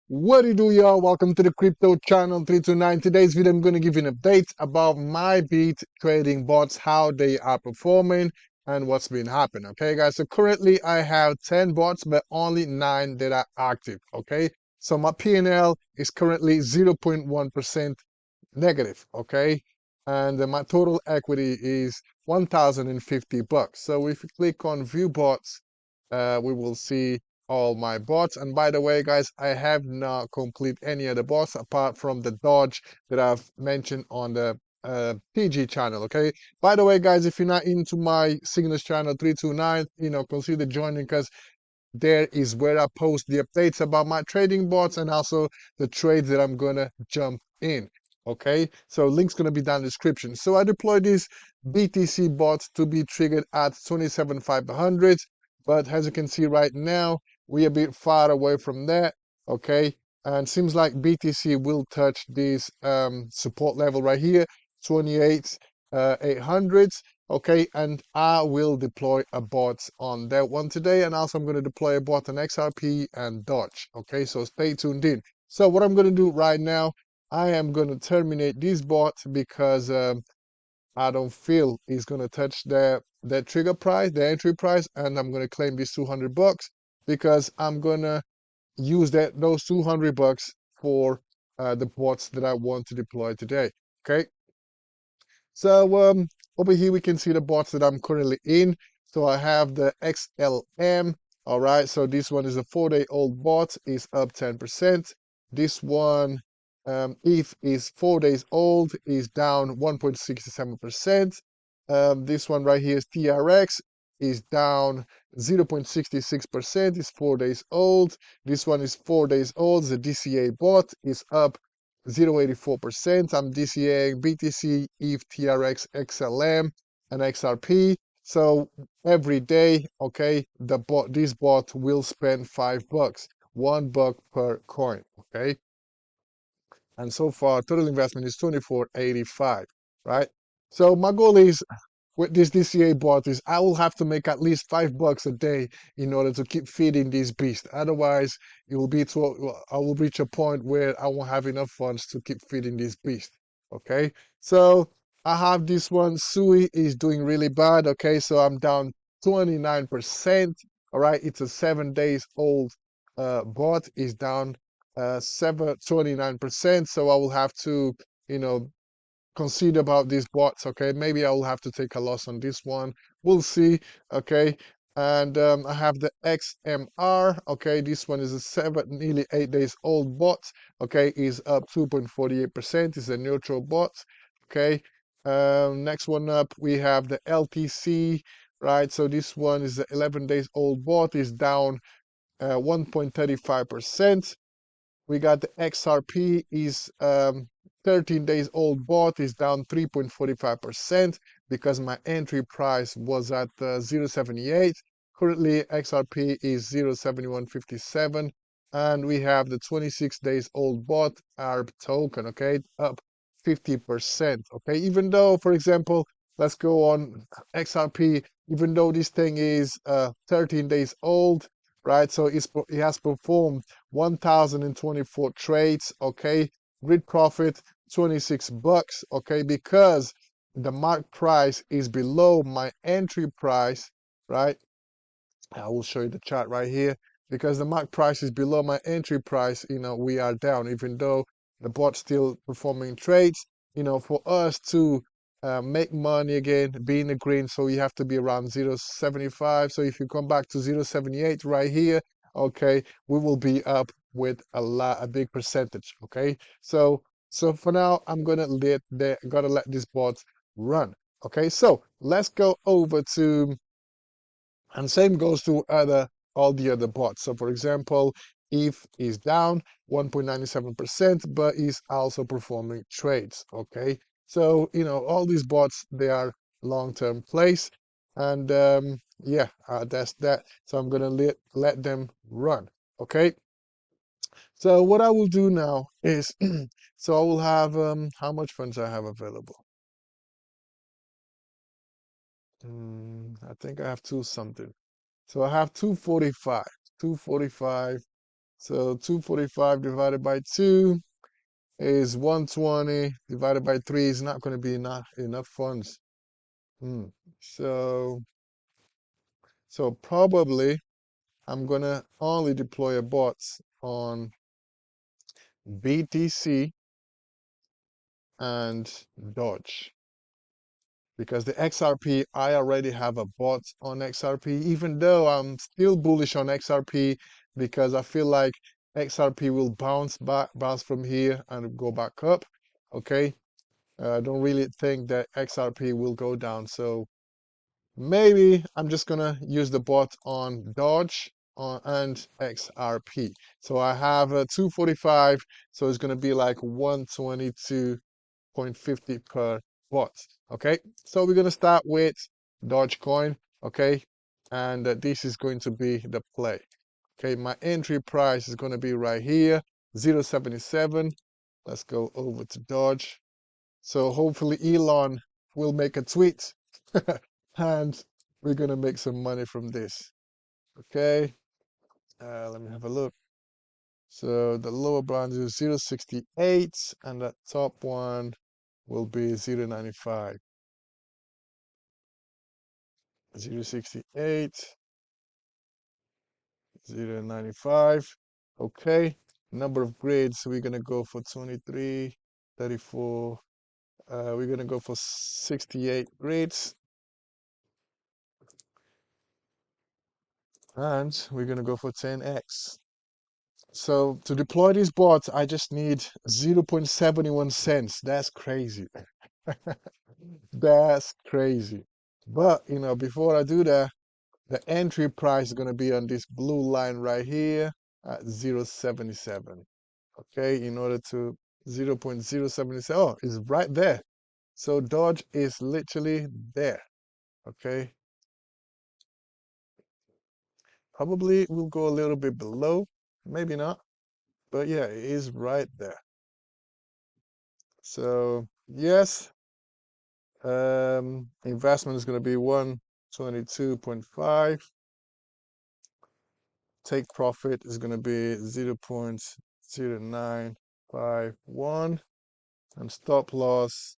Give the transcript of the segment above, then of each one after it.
What do you do, y'all? Welcome to the Crypto Channel 329. Today's video, I'm going to give you an update about my Bybit Trading Bots, how they are performing, and what's been happening. Okay, guys. So currently, I have 10 bots, but only 9 that are active. Okay, so my P&L is currently 0.1% negative. Okay, and my total equity is 1,050 bucks. So if you click on View Bots, we will see all my bots. And by the way, guys, I have not complete any of the bots apart from the dodge that I've mentioned on the PG channel. Okay, by the way, guys, if you're not into my Signus channel 329, consider joining, because there is where I post the updates about my trading bots and also the trades that I'm gonna jump in. Okay, so link's gonna be down in the description. So I deployed this BTC bot to be triggered at 27,500, but as you can see right now, we're a bit far away from that. Okay, and seems like BTC will touch this support level right here, 28,800. Okay, and I will deploy a bot on that one today, and also I'm going to deploy a bot on XRP and Dodge. Okay, so stay tuned in. So what I'm going to do right now, I am going to terminate this bot because I don't feel it's going to touch that trigger price, the entry price, and I'm going to claim this 200 bucks because I'm going to use those 200 bucks for the bots that I want to deploy today. Okay. So over here we can see the bots that I'm currently in. So I have the XLM. All right, so this one is a 4-day-old bot, is up 10%. This one, if is 4 days old, is down 1.67%. This one right here is TRX, is down 0.66%, is 4 days old. This one is 4 days old, the DCA bot is up 0.84%. I'm DCAing BTC, ETH, TRX, XLM, and XRP. So every day, okay, this bot will spend $5, $1 per coin, okay. And so far, total investment is 24.85, right? So my goal is with this DCA bot is I will have to make at least $5 a day in order to keep feeding this beast. Otherwise, it will be I will reach a point where I won't have enough funds to keep feeding this beast. Okay, so I have this one. Sui is doing really bad. Okay, so I'm down 29%. All right, it's a 7 days old bot. Is down 29%. So I will have to, you know, consider about these bots. Okay, maybe I will have to take a loss on this one. We'll see. Okay, and I have the XMR. Okay, this one is a nearly 8 days old bot. Okay, is up 2.48%. Is a neutral bot. Okay, next one up we have the LTC. Right, so this one is the 11 days old bot. Is down 1.35%. We got the XRP is 13 days old bot, is down 3.45% because my entry price was at 0.78. Currently XRP is 0.7157, and we have the 26 days old bot ARB token, okay, up 50%. Okay, even though, for example, let's go on XRP, even though this thing is 13 days old, right? So it has performed 1,024 trades. Okay, grid profit 26 bucks. Okay, because the mark price is below my entry price, right? I will show you the chart right here. Because the mark price is below my entry price, we are down, even though the bot's still performing trades. For us to make money again, be in the green, so you have to be around 0.75. So if you come back to 0.78 right here, okay, we will be up with a big percentage. Okay, so for now, I'm gonna let this bot run. Okay, so let's go over to, and same goes to all the other bots. So for example, ETH is down 1.97%, but is also performing trades. Okay, so all these bots, they are long-term plays, and yeah, that's that. So I'm gonna let them run. Okay, so what I will do now is so I will have how much funds I have available. I think I have two something. So I have 245. 245. So 245 divided by 2 is 120 divided by 3 is not going to be enough funds. So probably I'm going to only deploy a bot on BTC and Dodge. Because the XRP, I already have a bot on XRP, even though I'm still bullish on XRP because I feel like XRP will bounce from here and go back up. Okay. I don't really think that XRP will go down. So maybe I'm just going to use the bot on Dodge and XRP. So I have a 245. So it's going to be like 122.50 per bot. Okay, so we're going to start with Dogecoin. Okay, and this is going to be the play. Okay, my entry price is going to be right here, 0.77. Let's go over to Doge. So hopefully Elon will make a tweet and we're going to make some money from this. Okay, let me have a look. So the lower bound is 0.68 and the top one will be 0.95. 0.68, 0.95. Okay, number of grids, we're going to go for 23, 34. We're going to go for 68 grids. And we're going to go for 10x. So to deploy these bots, I just need 0.71 cents. That's crazy. That's crazy. But, you know, before I do that, the entry price is going to be on this blue line right here at 0.77. Okay, in order to 0.077. Oh, it's right there. So Dodge is literally there. Okay, probably will go a little bit below, maybe not, but yeah, it is right there. So yes, investment is going to be 122.5. Take profit is going to be 0.0951, and stop loss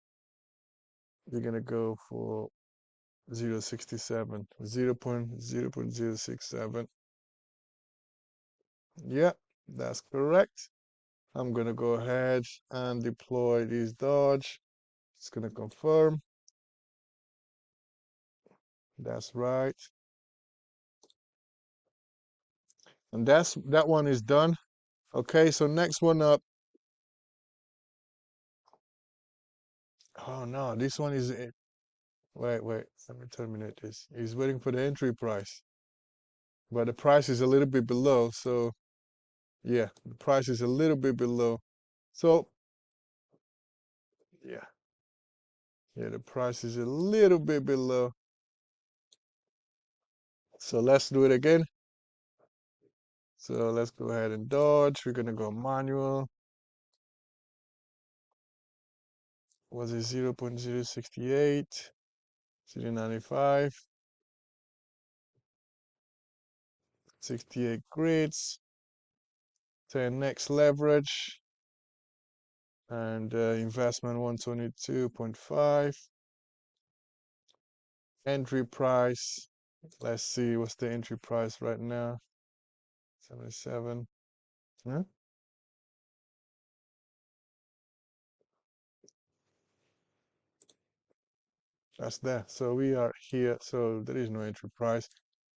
you're going to go for 0.67, 0.067. Yeah, that's correct. I'm going to go ahead and deploy these Dodge. It's going to confirm. That's right. And that one is done. Okay, so next one up. Oh no, this one is it. Wait, let me terminate this. He's waiting for the entry price. But the price is a little bit below, so yeah, the price is a little bit below. So yeah. Yeah, the price is a little bit below. So let's do it again. So let's go ahead and Dodge. We're gonna go manual. Was it 0.068, 0.95, 68 grids, 10x leverage, and investment 122.5. Entry price. Let's see what's the entry price right now. 77. Huh? That's there. So we are here. So there is no entry price.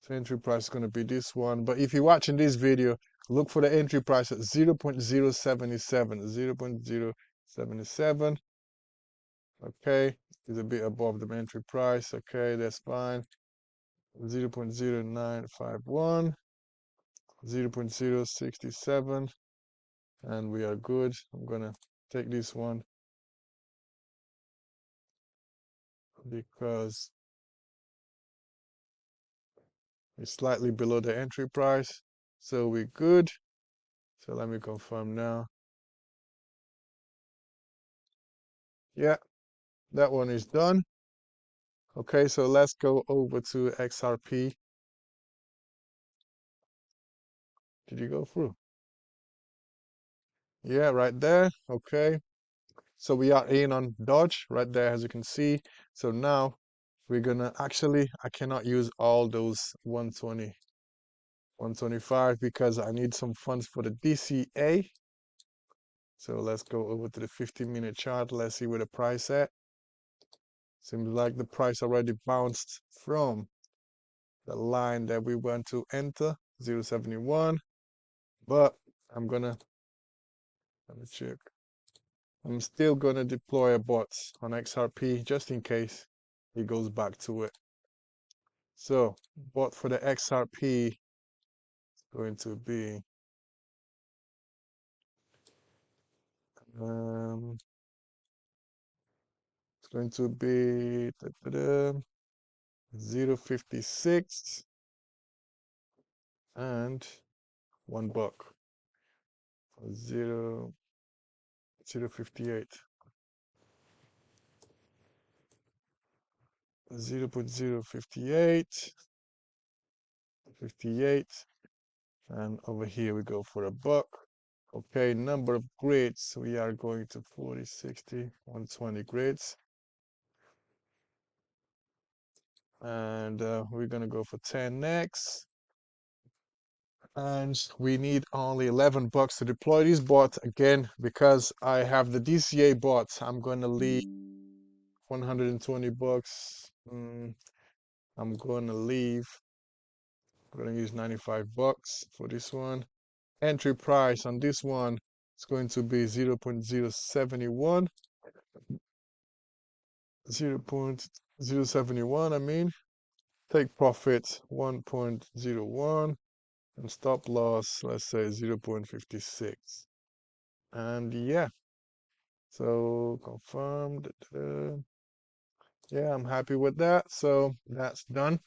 So entry price is going to be this one. But if you're watching this video, look for the entry price at 0.077. 0.077. Okay. Is a bit above the entry price. Okay, that's fine. 0.0951. 0.067. And we are good. I'm going to take this one because it's slightly below the entry price. So we're good. So let me confirm now. Yeah, that one is done. Okay, so let's go over to XRP. Did you go through? Yeah, right there. Okay. So we are in on Dodge right there, as you can see. So now we're gonna actually, I cannot use all those 120, 125 because I need some funds for the DCA. So let's go over to the 15-minute chart. Let's see where the price at. Seems like the price already bounced from the line that we want to enter, 0.71. But I'm gonna, let me check. I'm still gonna deploy a bot on XRP just in case it goes back to it. So bot for the XRP is going to be um, it's going to be 0.56 and $1. 0.058, 0.058, 58, and over here we go for $1. Okay, number of grids, we are going to 40, 60, 120 grids. And we're gonna go for 10 next. And we need only $11 to deploy this bot again because I have the DCA bot. I'm gonna leave $120. I'm gonna leave. I'm gonna use $95 for this one. Entry price on this one is going to be 0.071. 0.071, I mean. Take profit 1.01 and stop loss, let's say 0.56. And yeah, so confirmed. Yeah, I'm happy with that. So that's done.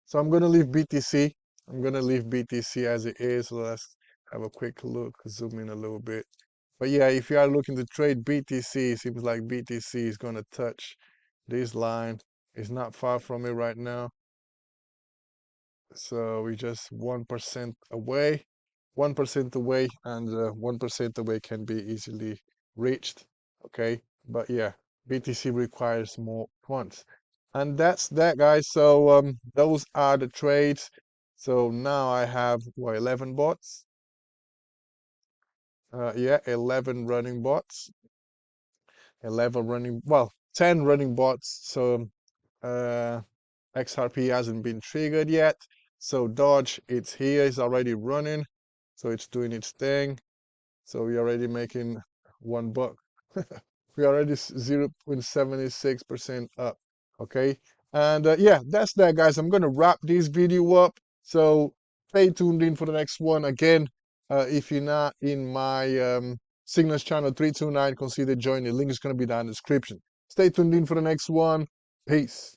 So I'm gonna leave BTC. I'm gonna leave BTC as it is. Let's have a quick look, zoom in a little bit. But yeah, if you are looking to trade BTC, it seems like BTC is gonna touch this line. It's not far from it right now. So we're just 1% away. 1% away, and 1% away can be easily reached. Okay, but yeah, BTC requires more funds. And that's that, guys. So those are the trades. So now I have what, 11 bots? Yeah, 11 running bots. 11 running, well, 10 running bots. So uh, XRP hasn't been triggered yet. So Dodge, it's here, it's already running. So it's doing its thing. So we're already making $1. We're already 0.76% up. Okay. And yeah, that's that, guys. I'm going to wrap this video up. So stay tuned in for the next one. Again, if you're not in my Signals channel 329, consider joining. The link is going to be down in the description. Stay tuned in for the next one. Peace.